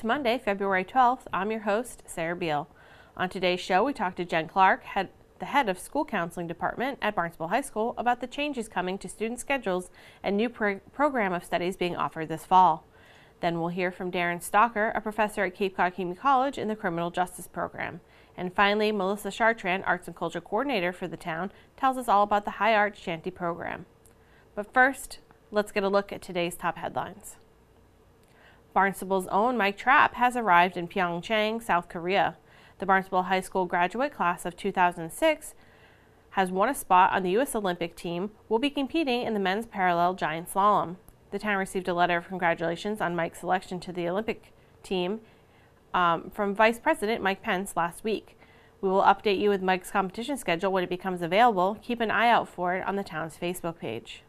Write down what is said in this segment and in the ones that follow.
It's Monday, February 12th. I'm your host, Sarah Beal. On today's show, we talked to Jen Clark, the head of school counseling department at Barnstable High School, about the changes coming to student schedules and new program of studies being offered this fall. Then we'll hear from Darren Stalker, a professor at Cape Cod Community College in the Criminal Justice Program. And finally, Melissa Chartrand, Arts and Culture Coordinator for the town, tells us all about the High Art Shanty program. But first, let's get a look at today's top headlines. Barnstable's own Mike Trapp has arrived in Pyeongchang, South Korea. The Barnstable High School graduate class of 2006 has won a spot on the U.S. Olympic team, will be competing in the men's parallel giant slalom. The town received a letter of congratulations on Mike's selection to the Olympic team from Vice President Mike Pence last week. We will update you with Mike's competition schedule when it becomes available. Keep an eye out for it on the town's Facebook page.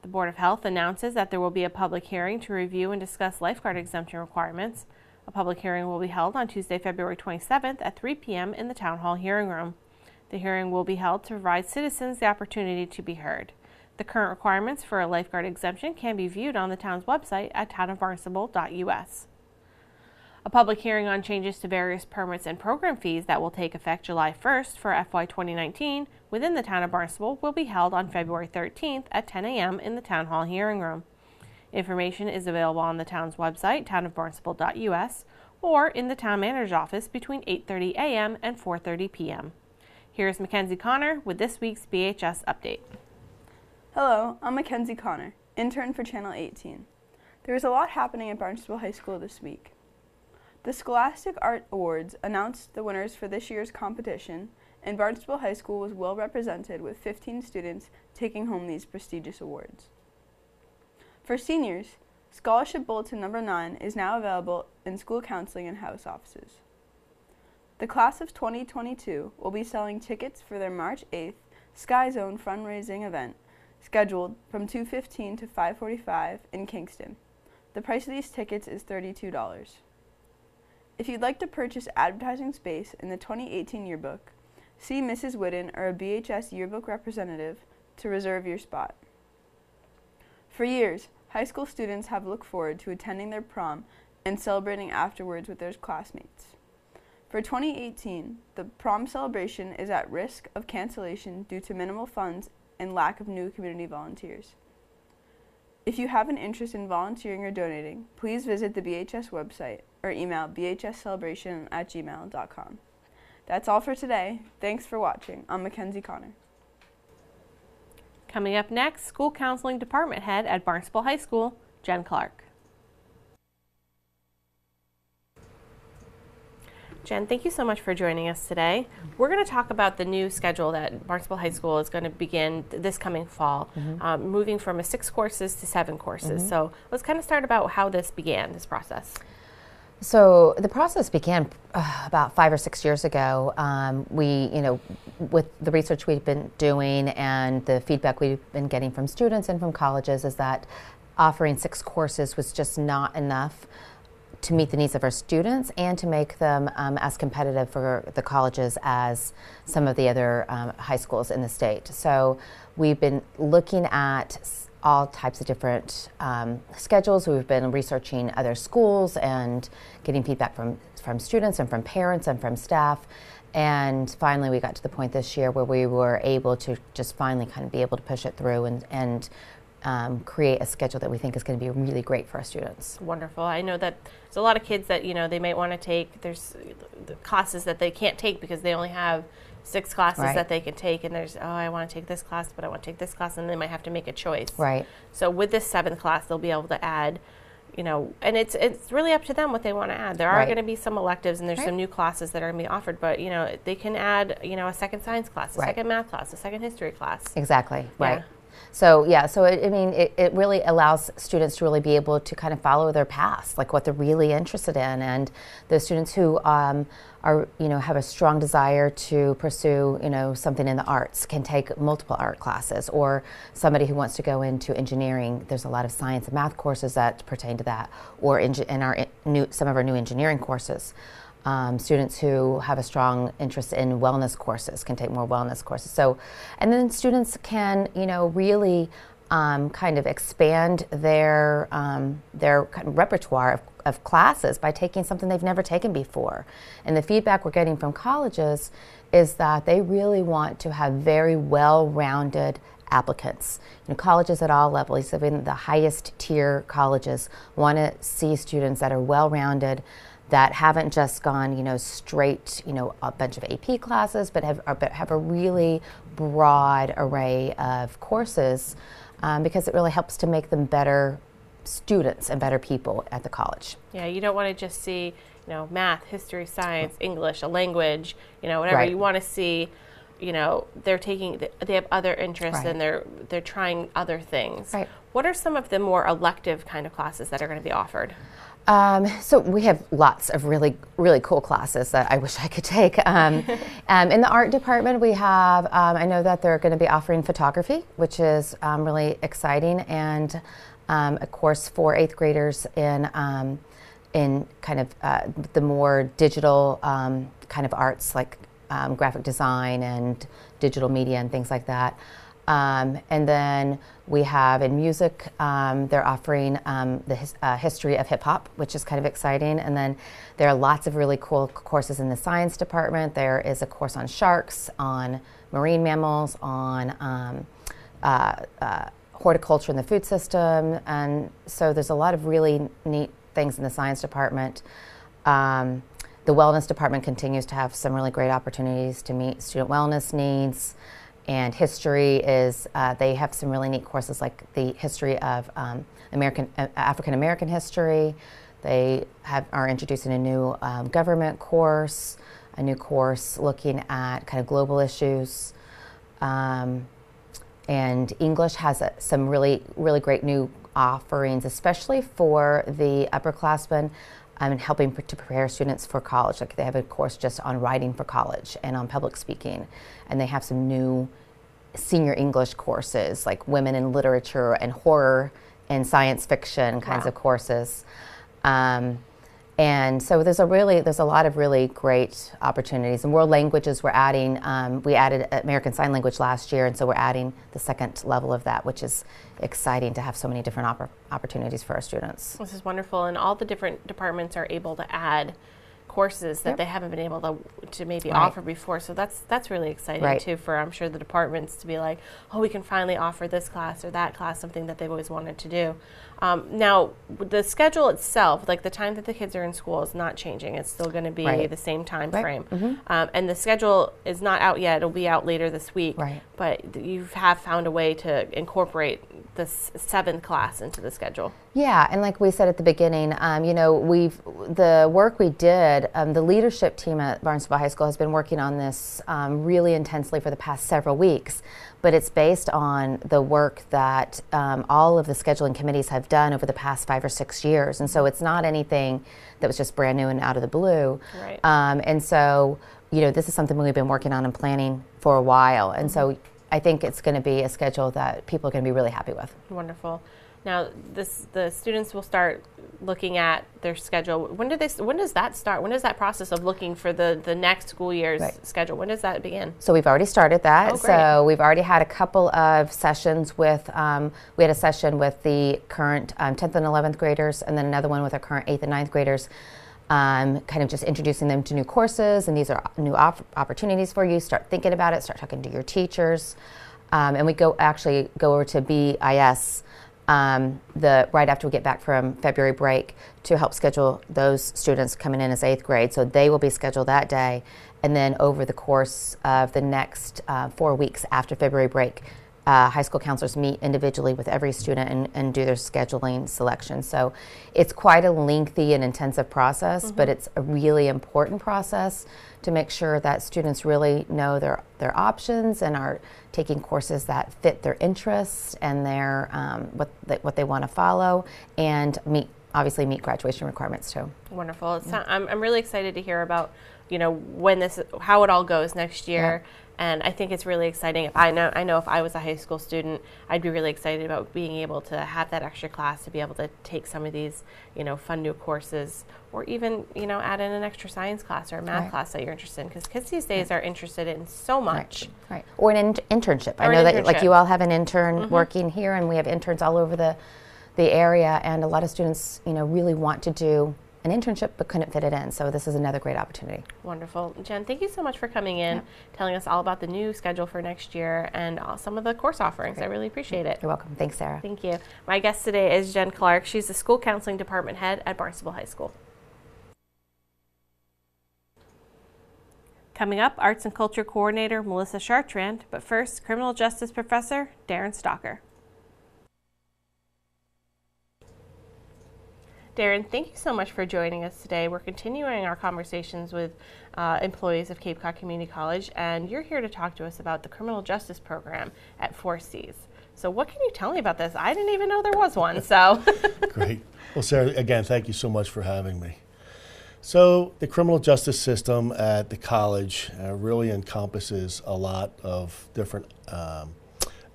The Board of Health announces that there will be a public hearing to review and discuss lifeguard exemption requirements. A public hearing will be held on Tuesday, February 27th at 3 p.m. in the Town Hall hearing room. The hearing will be held to provide citizens the opportunity to be heard. The current requirements for a lifeguard exemption can be viewed on the town's website at townofbarnstable.us. A public hearing on changes to various permits and program fees that will take effect July 1st for FY 2019 within the town of Barnstable will be held on February 13th at 10 a.m. in the Town Hall hearing room. Information is available on the town's website, townofbarnstable.us, or in the town manager's office between 8:30 a.m. and 4:30 p.m. Here's Mackenzie Connor with this week's BHS update. Hello, I'm Mackenzie Connor, intern for Channel 18. There is a lot happening at Barnstable High School this week. The Scholastic Art Awards announced the winners for this year's competition, and Barnstable High School was well represented with 15 students taking home these prestigious awards. For seniors, Scholarship Bulletin number 9 is now available in school counseling and house offices. The class of 2022 will be selling tickets for their March 8th Sky Zone fundraising event, scheduled from 2:15 to 5:45 in Kingston. The price of these tickets is $32. If you'd like to purchase advertising space in the 2018 yearbook, see Mrs. Whitten or a BHS yearbook representative to reserve your spot. For years, high school students have looked forward to attending their prom and celebrating afterwards with their classmates. For 2018, the prom celebration is at risk of cancellation due to minimal funds and lack of new community volunteers. If you have an interest in volunteering or donating, please visit the BHS website or email bhscelebration@gmail.com. That's all for today. Thanks for watching. I'm Mackenzie Connor. Coming up next, School Counseling Department Head at Barnstable High School, Jen Clark. Jen, thank you so much for joining us today. We're going to talk about the new schedule that Barnstable High School is going to begin this coming fall, moving from 6 courses to 7 courses. So let's kind of start about how this began, this process. So the process began about 5 or 6 years ago. With the research we've been doing and the feedback we've been getting from students and from colleges is that offering 6 courses was just not enough to meet the needs of our students and to make them as competitive for the colleges as some of the other high schools in the state. So we've been looking at all types of different schedules. We've been researching other schools and getting feedback from students and from parents and from staff. And finally we got to the point this year where we were able to just finally kind of be able to push it through and create a schedule that we think is going to be really great for our students. Wonderful. I know that there's a lot of kids that, they might want to take, there's the classes that they can't take because they only have 6 classes that they can take, and there's, I want to take this class, but I want to take this class, and they might have to make a choice. Right. So with this 7th class, they'll be able to add, and it's really up to them what they want to add. There are going to be some electives, and there's some new classes that are going to be offered, but, they can add, a second science class, a second math class, a second history class. Exactly. Right. Yeah. So it really allows students to really be able to kind of follow their paths, like what they're really interested in, and those students who have a strong desire to pursue something in the arts can take multiple art classes, or somebody who wants to go into engineering. There's a lot of science and math courses that pertain to that, or in some of our new engineering courses. Students who have a strong interest in wellness courses can take more wellness courses. So, and then students can, really kind of expand their kind of repertoire of classes by taking something they've never taken before. And the feedback we're getting from colleges is that they really want to have very well-rounded applicants. Colleges at all levels, even the highest tier colleges, want to see students that are well-rounded, that haven't just gone, straight, a bunch of AP classes, but have a really broad array of courses, because it really helps to make them better students and better people at the college. Yeah, you don't want to just see, math, history, science, English, a language, whatever. Right. You want to see, they have other interests, and they're trying other things. Right. What are some of the more elective kind of classes that are going to be offered? So we have lots of really, really cool classes that I wish I could take. In the art department, we have, I know that they're going to be offering photography, which is really exciting, and a course for 8th graders in kind of the more digital kind of arts, like graphic design and digital media and things like that. And then we have in music, they're offering the history of hip hop, which is kind of exciting. And then there are lots of really cool courses in the science department. There is a course on sharks, on marine mammals, on horticulture in the food system. And so there's a lot of really neat things in the science department. The wellness department continues to have some really great opportunities to meet student wellness needs. And history is, they have some really neat courses like the history of African American history. They are introducing a new government course, a new course looking at kind of global issues. And English has some really, really great new offerings, especially for the upperclassmen, and helping to prepare students for college. Like they have a course just on writing for college and on public speaking. And they have some new senior English courses like women in literature and horror and science fiction kinds of courses. And so there's a lot of really great opportunities. And world languages, we're adding, we added American Sign Language last year, and so we're adding the second level of that, which is exciting to have so many different opportunities for our students. This is wonderful, and all the different departments are able to add courses that they haven't been able to maybe offer before. So that's really exciting too for, I'm sure, the departments to be like, oh, we can finally offer this class or that class, something that they've always wanted to do. Now, the schedule itself, like the time that the kids are in school, is not changing. It's still going to be the same time frame. And the schedule is not out yet. It'll be out later this week. But you have found a way to incorporate the 7th class into the schedule. Yeah, and like we said at the beginning, the work we did, the leadership team at Barnstable High School has been working on this really intensely for the past several weeks. But it's based on the work that all of the scheduling committees have done over the past 5 or 6 years. And so it's not anything that was just brand new and out of the blue. And so, this is something we've been working on and planning for a while. And so I think it's going to be a schedule that people are going to be really happy with. Wonderful. Now, the students will start looking at their schedule. When does that start? When does that process of looking for the next school year's schedule? When does that begin? So we've already started that. Oh, great. So we've already had a couple of sessions with, we had a session with the current 10th and 11th graders, and then another one with our current 8th and 9th graders, kind of just introducing them to new courses, and these are new opportunities for you. Start thinking about it, start talking to your teachers. And we go over to BIS right after we get back from February break to help schedule those students coming in as 8th grade. So they will be scheduled that day. And then over the course of the next 4 weeks after February break, high school counselors meet individually with every student and do their scheduling selection. So it's quite a lengthy and intensive process, but it's a really important process to make sure that students really know their options and are taking courses that fit their interests and their what they want to follow, and obviously meet graduation requirements too. Wonderful. I'm really excited to hear about how it all goes next year. And I think it's really exciting. I know if I was a high school student, I'd be really excited about being able to have that extra class to be able to take some of these, fun new courses, or even, add in an extra science class or a math class that you're interested in, because kids these days are interested in so much. Or an internship. I know that like you all have an intern working here, and we have interns all over the the area, and a lot of students, really want to do an internship but couldn't fit it in. So this is another great opportunity. Wonderful. Jen, thank you so much for coming in, telling us all about the new schedule for next year and some of the course offerings. Great. I really appreciate it. You're welcome. Thanks, Sarah. Thank you. My guest today is Jen Clark. She's the school counseling department head at Barnstable High School. Coming up, Arts and Culture Coordinator Melissa Chartrand, but first, Criminal Justice Professor Darren Stalker. Darren, thank you so much for joining us today. We're continuing our conversations with employees of Cape Cod Community College, and you're here to talk to us about the criminal justice program at 4Cs. So what can you tell me about this? I didn't even know there was one, so. Great. Well, Sarah, again, thank you so much for having me. So the criminal justice system at the college really encompasses a lot of different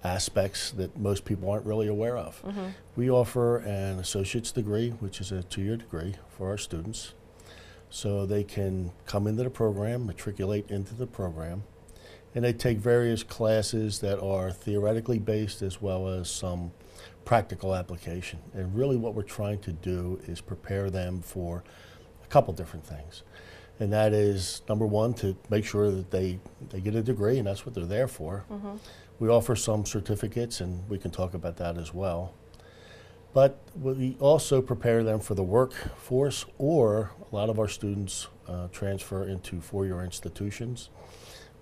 aspects that most people aren't really aware of. Mm-hmm. We offer an associate's degree, which is a 2-year degree for our students. So they can come into the program, matriculate into the program, and they take various classes that are theoretically based as well as some practical application. And really what we're trying to do is prepare them for a couple different things. And that is, number one, to make sure that they get a degree, and that's what they're there for. Mm-hmm. We offer some certificates, and we can talk about that as well. But we also prepare them for the workforce, or a lot of our students transfer into 4-year institutions,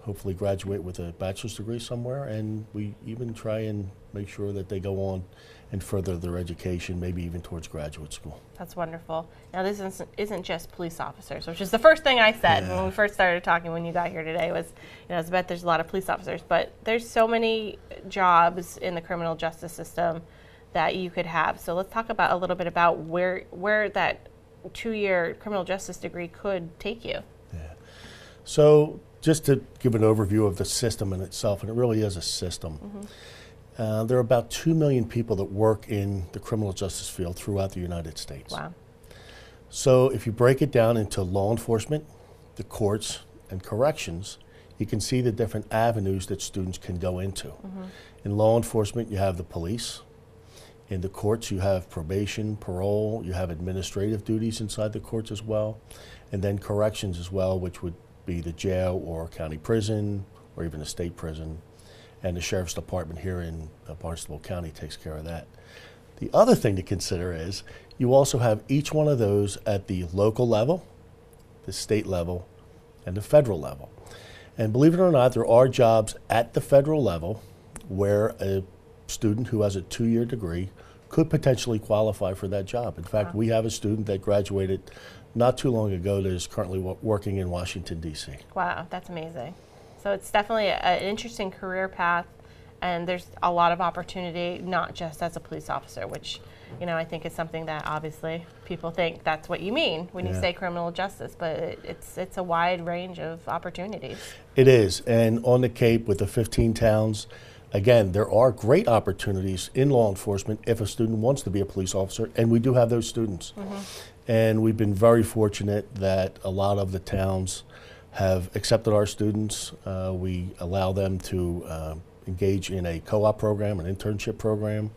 hopefully graduate with a bachelor's degree somewhere, and we even try and make sure that they go on and further their education, maybe even towards graduate school. That's wonderful. Now this isn't just police officers, which is the first thing I said when we first started talking when you got here today was, I bet there's a lot of police officers, but there's so many jobs in the criminal justice system that you could have. So let's talk about a little bit about where that 2-year criminal justice degree could take you. Yeah. So just to give an overview of the system in itself, and it really is a system. Mm-hmm. There are about 2 million people that work in the criminal justice field throughout the United States. Wow. So if you break it down into law enforcement, the courts, and corrections, you can see the different avenues that students can go into. Mm-hmm. In law enforcement, you have the police. In the courts, you have probation, parole, you have administrative duties inside the courts as well, and then corrections as well, which would be the jail or county prison or even a state prison. And the Sheriff's Department here in Barnstable County takes care of that. The other thing to consider is you also have each one of those at the local level, the state level, and the federal level. And believe it or not, there are jobs at the federal level where a student who has a 2-year degree could potentially qualify for that job. In fact, we have a student that graduated not too long ago that is currently working in Washington, D.C. Wow, that's amazing. So it's definitely an interesting career path, and there's a lot of opportunity, not just as a police officer, which, I think is something that obviously people think that's what you mean when you say criminal justice, but it's a wide range of opportunities. It is, and on the Cape with the 15 towns, again, there are great opportunities in law enforcement if a student wants to be a police officer, and we do have those students. Mm-hmm. And we've been very fortunate that a lot of the towns have accepted our students. We allow them to engage in a co-op program, an internship program.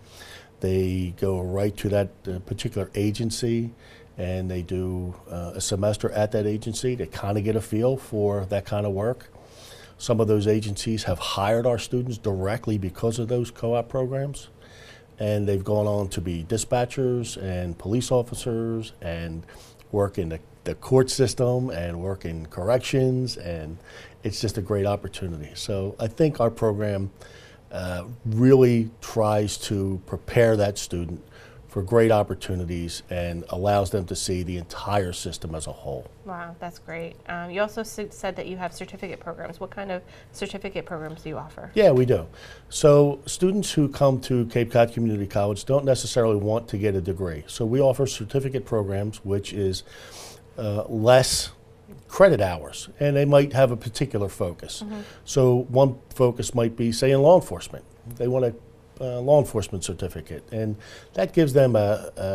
They go right to that particular agency, and they do a semester at that agency to kind of get a feel for that kind of work. Some of those agencies have hired our students directly because of those co-op programs, and they've gone on to be dispatchers and police officers and work in the court system and work in corrections, and it's just a great opportunity. So I think our program really tries to prepare that student for great opportunities and allows them to see the entire system as a whole. Wow, that's great. You also said that you have certificate programs. What kind of certificate programs do you offer? Yeah, we do. So students who come to Cape Cod Community College don't necessarily want to get a degree. So we offer certificate programs, which is less credit hours, and they might have a particular focus. Mm-hmm. So one focus might be, say, in law enforcement. They want a law enforcement certificate, and that gives them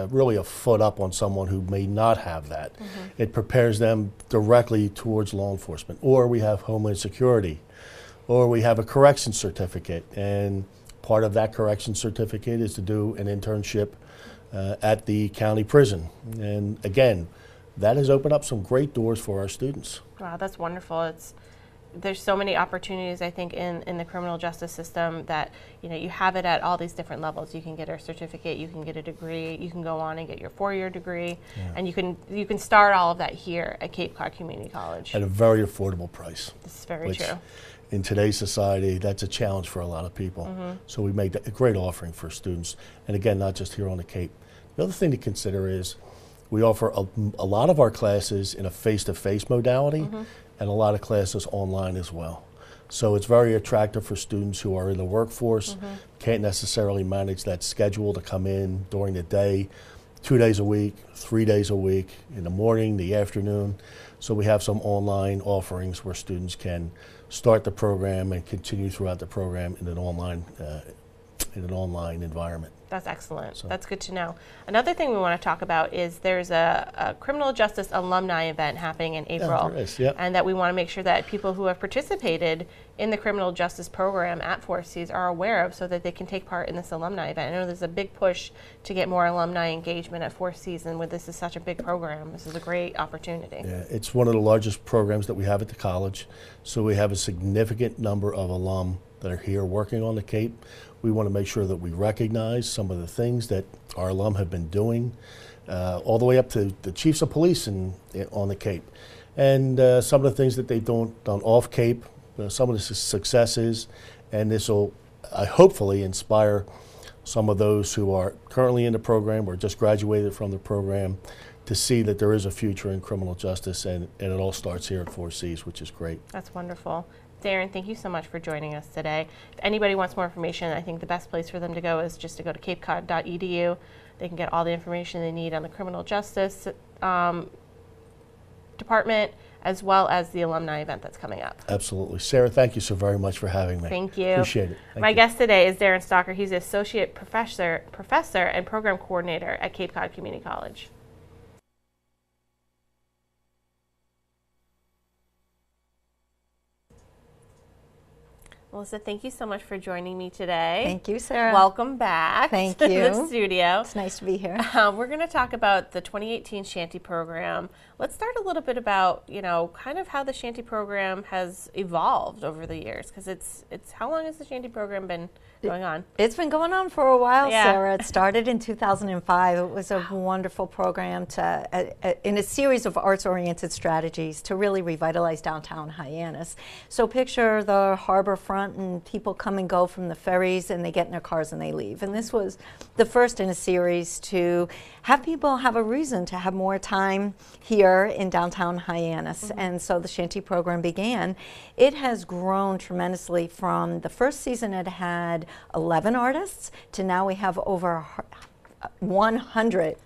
really a foot up on someone who may not have that. Mm-hmm. It prepares them directly towards law enforcement. Or we have Homeland Security, or we have a corrections certificate, and part of that corrections certificate is to do an internship at the county prison. And again, that has opened up some great doors for our students. Wow, that's wonderful. There's so many opportunities, I think, in the criminal justice system that, you have it at all these different levels. You can get a certificate, you can get a degree, you can go on and get your 4-year degree, and you can start all of that here at Cape Cod Community College. At a very affordable price. This is very true. In today's society, that's a challenge for a lot of people. So we make a great offering for students. And again, not just here on the Cape. The other thing to consider is we offer a lot of our classes in a face-to-face modality, and a lot of classes online as well. So it's very attractive for students who are in the workforce, can't necessarily manage that schedule to come in during the day, 2 days a week, 3 days a week, in the morning, the afternoon. So we have some online offerings where students can start the program and continue throughout the program in an online environment. That's excellent. So that's good to know. Another thing we want to talk about is there's a criminal justice alumni event happening in April. Yeah, there is, yep. And that we want to make sure that people who have participated in the criminal justice program at Four Seas are aware of, so that they can take part in this alumni event. I know there's a big push to get more alumni engagement at Four Seas, and this is such a big program, this is a great opportunity. Yeah, it's one of the largest programs that we have at the college. So we have a significant number of alum that are here working on the Cape. We want to make sure that we recognize some of the things that our alum have been doing, all the way up to the chiefs of police on the Cape. And some of the things that they've done off Cape, some of the successes, and this will hopefully inspire some of those who are currently in the program or just graduated from the program to see that there is a future in criminal justice, and it all starts here at Four Seas, which is great. That's wonderful. Darren, thank you so much for joining us today. If anybody wants more information, I think the best place for them to go is just to go to capecod.edu. They can get all the information they need on the criminal justice department, as well as the alumni event that's coming up. Absolutely. Sarah, thank you so very much for having me. Thank you. Appreciate it. My guest today is Darren Stalker. He's an associate professor and program coordinator at Cape Cod Community College. Melissa, thank you so much for joining me today. Thank you, Sarah. Welcome back Thank to you. the studio. It's nice to be here. We're going to talk about the 2018 Shanty program. Let's start a little bit about, kind of how the Shanty program has evolved over the years, because it's how long has the Shanty program been going on? It's been going on for a while, Yeah. Sarah. It started in 2005. It was a wonderful program in a series of arts-oriented strategies to really revitalize downtown Hyannis. So picture the harbor front, and people come and go from the ferries, and they get in their cars and they leave. And this was the first in a series to have people have a reason to have more time here in downtown Hyannis. And so the Shanty program began. It has grown tremendously from the first season. It had 11 artists to now we have over 100.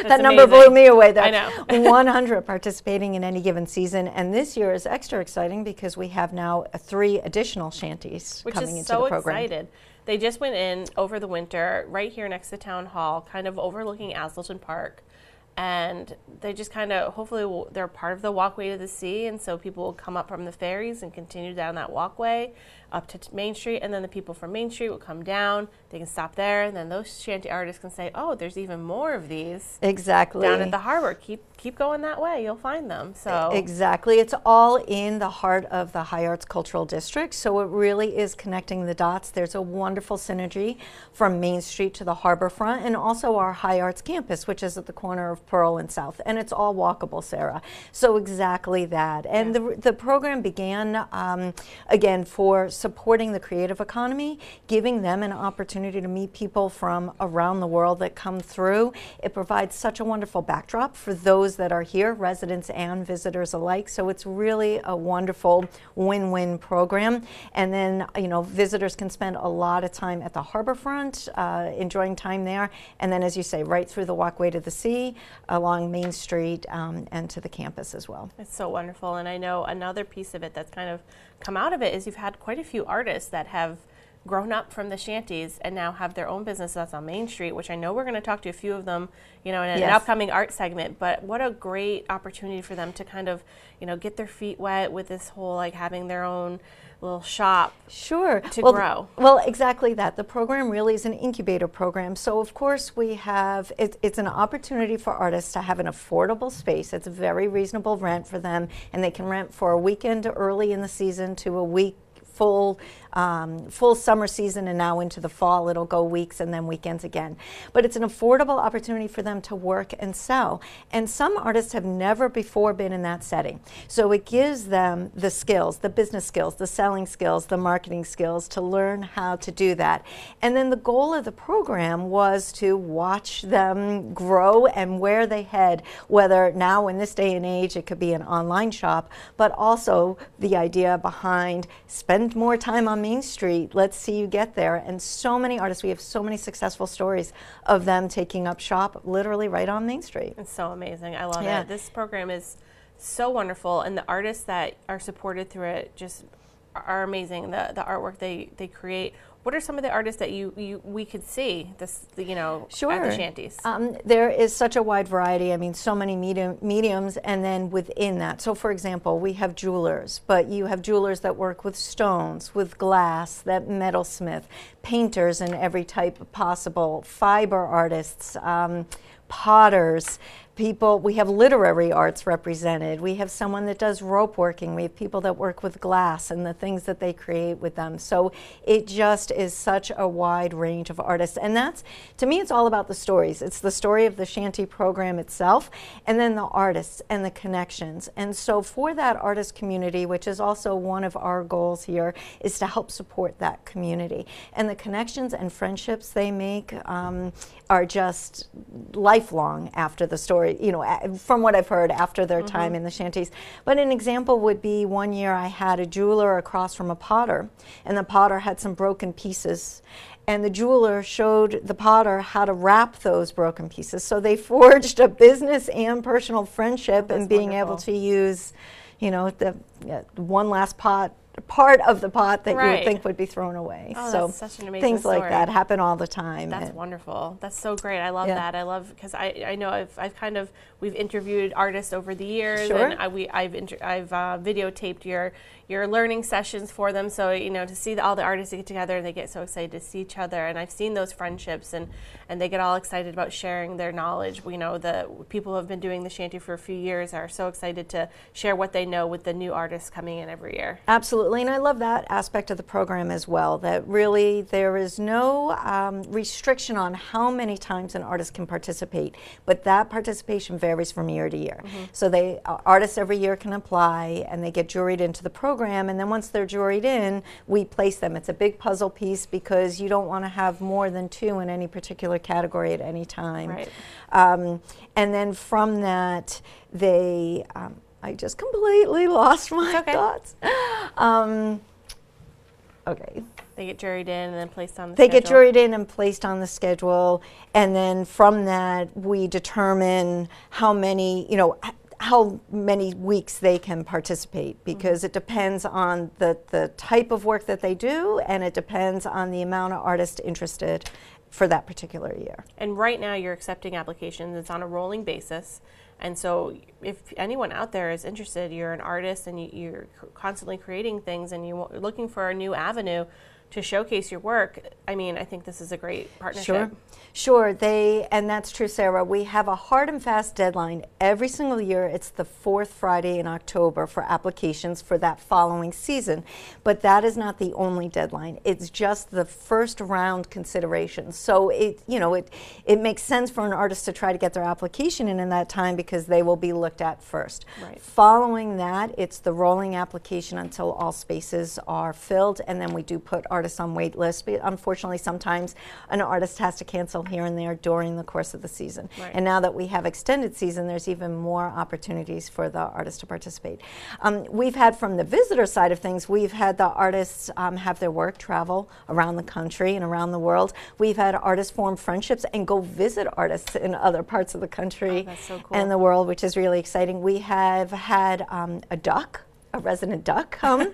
That number blew me away there. I know. 100 participating in any given season, and this year is extra exciting because we have now 3 additional shanties coming into the program. Which is so excited. They just went in over the winter right here next to Town Hall, kind of overlooking Asleton Park. And they just kind of, hopefully they're part of the walkway to the sea, and so people will come up from the ferries and continue down that walkway up to Main Street, and then the people from Main Street will come down, they can stop there, and then those shanty artists can say, oh, there's even more of these. Exactly. Down at the harbor. Keep going that way, you'll find them. So exactly. It's all in the heart of the High Arts Cultural District, so it really is connecting the dots. There's a wonderful synergy from Main Street to the harbor front, and also our High Arts campus, which is at the corner of Pearl and South, and it's all walkable, Sarah. So exactly that. And the program began, again, for supporting the creative economy, giving them an opportunity to meet people from around the world that come through. It provides such a wonderful backdrop for those that are here, residents and visitors alike. So it's really a wonderful win-win program. And then, visitors can spend a lot of time at the harbor front, enjoying time there. And then, as you say, right through the walkway to the sea, along Main Street, and to the campus as well. It's so wonderful. And I know another piece of it that's kind of come out of it is you've had quite a few artists that have grown up from the shanties and now have their own business that's on Main Street, which I know we're going to talk to a few of them, in an upcoming art segment. But what a great opportunity for them to kind of, get their feet wet with this whole having their own little shop. Sure. To grow. Well, exactly that. The program really is an incubator program. So of course we have, it's an opportunity for artists to have an affordable space. It's a very reasonable rent for them, and they can rent for a weekend early in the season to a week full summer season, and now into the fall it'll go weeks and then weekends again. But it's an affordable opportunity for them to work and sell. And some artists have never before been in that setting. So it gives them the skills, the business skills, the selling skills, the marketing skills to learn how to do that. And then the goal of the program was to watch them grow and where they head, whether now in this day and age it could be an online shop, but also the idea behind spend more time on Main Street, let's see you get there. And so many artists, we have so many successful stories of them taking up shop literally right on Main Street. It's so amazing. I love it. This program is so wonderful, and the artists that are supported through it just are amazing. The artwork they create. What are some of the artists that we could see Sure. at the shanties? There is such a wide variety. I mean, so many mediums, and then within that. So, for example, we have jewelers, but you have jewelers that work with stones, with glass, that metalsmith, painters in every type possible, fiber artists, potters. We have literary arts represented. We have someone that does rope working. We have people that work with glass and the things that they create with them. So it just is such a wide range of artists. And that's, to me, it's all about the stories. It's the story of the shanty program itself, and then the artists and the connections. And so for that artist community, which is also one of our goals here, is to help support that community. And the connections and friendships they make are just lifelong after the story, from what I've heard after their time in the shanties. But an example would be one year I had a jeweler across from a potter, and the potter had some broken pieces. And the jeweler showed the potter how to wrap those broken pieces. So they forged a business and personal friendship in being able to use, the one last part of the pot that you would think would be thrown away. Oh, so that's such an amazing things like story. that happen all the time. That's wonderful. That's so great. I love that. I love, because I know we've interviewed artists over the years, and I've videotaped your learning sessions for them. So to see all the artists get together and they get so excited to see each other, and I've seen those friendships, and they get all excited about sharing their knowledge. The people who have been doing the shanty for a few years are so excited to share what they know with the new artists coming in every year. Absolutely, and I love that aspect of the program as well, that really there is no restriction on how many times an artist can participate, but that participation varies from year to year. So artists every year can apply, and they get juried into the program, and then once they're juried in, we place them. It's a big puzzle piece because you don't want to have more than 2 in any particular category at any time. Right. And then from that, they I just completely lost my thoughts. Okay. They get juried in and then placed on the schedule. They get juried in and placed on the schedule, and then from that we determine how many weeks they can participate, because it depends on the type of work that they do, and it depends on the amount of artists interested for that particular year. And right now you're accepting applications. It's on a rolling basis. And so if anyone out there is interested, you're an artist and you're constantly creating things and you're looking for a new avenue to showcase your work, I think this is a great partnership. Sure, and that's true, Sarah. We have a hard and fast deadline every single year. It's the 4th Friday in October for applications for that following season. But that is not the only deadline. It's just the first round consideration. So it makes sense for an artist to try to get their application in that time, because they will be looked at first. Right. Following that, it's the rolling application until all spaces are filled, and then we do put artists on wait lists. But unfortunately, sometimes an artist has to cancel here and there during the course of the season. Right. And now that we have extended season, there's even more opportunities for the artists to participate. We've had, from the visitor side of things, we've had the artists have their work travel around the country and around the world. We've had artists form friendships and go visit artists in other parts of the country that's so cool. and the world, which is really exciting. We have had a duck a resident duck come.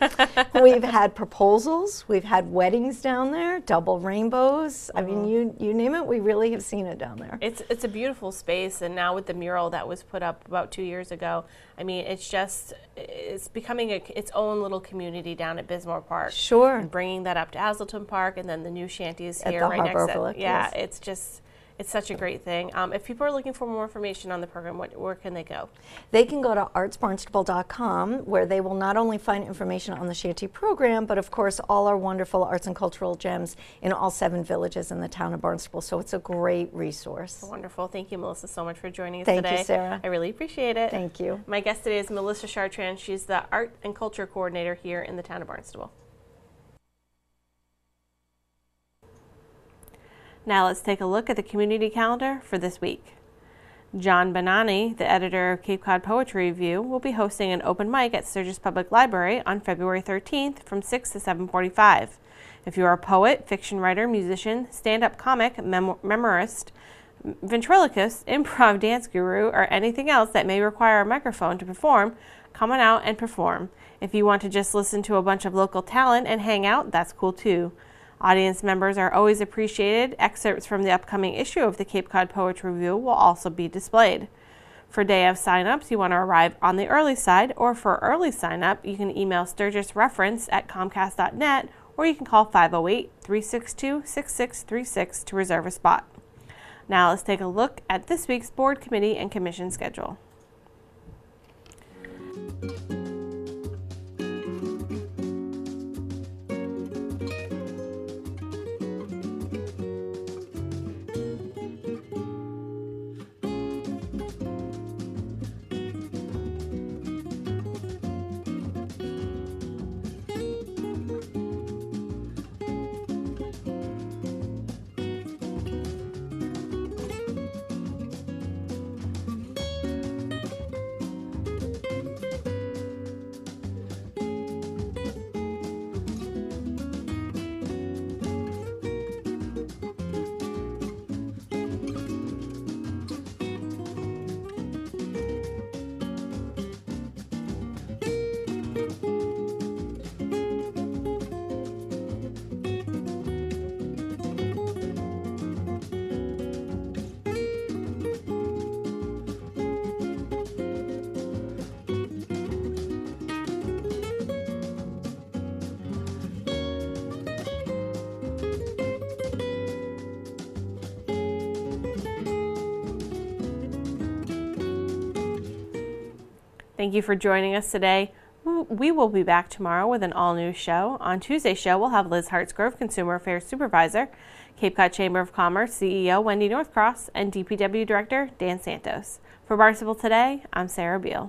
We've had proposals. We've had weddings down there, double rainbows. I mean, you name it, we really have seen it down there. It's a beautiful space, and now with the mural that was put up about 2 years ago, I mean, it's becoming its own little community down at Bismore Park. Sure. And bringing that up to Hazleton Park, and then the new shanties At here the right Harbor next to Overlook, it. Yeah, yes. it's such a great thing. If people are looking for more information on the program, where can they go? They can go to artsbarnstable.com, where they will not only find information on the Shanty program, but of course all our wonderful arts and cultural gems in all 7 villages in the town of Barnstable. So it's a great resource. Wonderful. Thank you, Melissa, so much for joining us Thank today. you, Sarah. I really appreciate it. Thank you. My guest today is Melissa Chartrand. She's the Art and Culture Coordinator here in the town of Barnstable. Now let's take a look at the community calendar for this week. John Bonani, the editor of Cape Cod Poetry Review, will be hosting an open mic at Sturgis Public Library on February 13th from 6 to 7:45. If you are a poet, fiction writer, musician, stand-up comic, memorist, ventriloquist, improv dance guru, or anything else that may require a microphone to perform, come on out and perform. If you want to just listen to a bunch of local talent and hang out, that's cool too. Audience members are always appreciated. Excerpts from the upcoming issue of the Cape Cod Poetry Review will also be displayed. For day of sign-ups, you want to arrive on the early side, or for early sign-up, you can email sturgisreference@comcast.net, or you can call 508-362-6636 to reserve a spot. Now let's take a look at this week's board, committee, and commission schedule. Thank you for joining us today. We will be back tomorrow with an all-new show. On Tuesday's show, we'll have Liz Hartsgrove, Consumer Affairs Supervisor, Cape Cod Chamber of Commerce CEO Wendy Northcross, and DPW Director Dan Santos. For Barnstable Today, I'm Sarah Beal.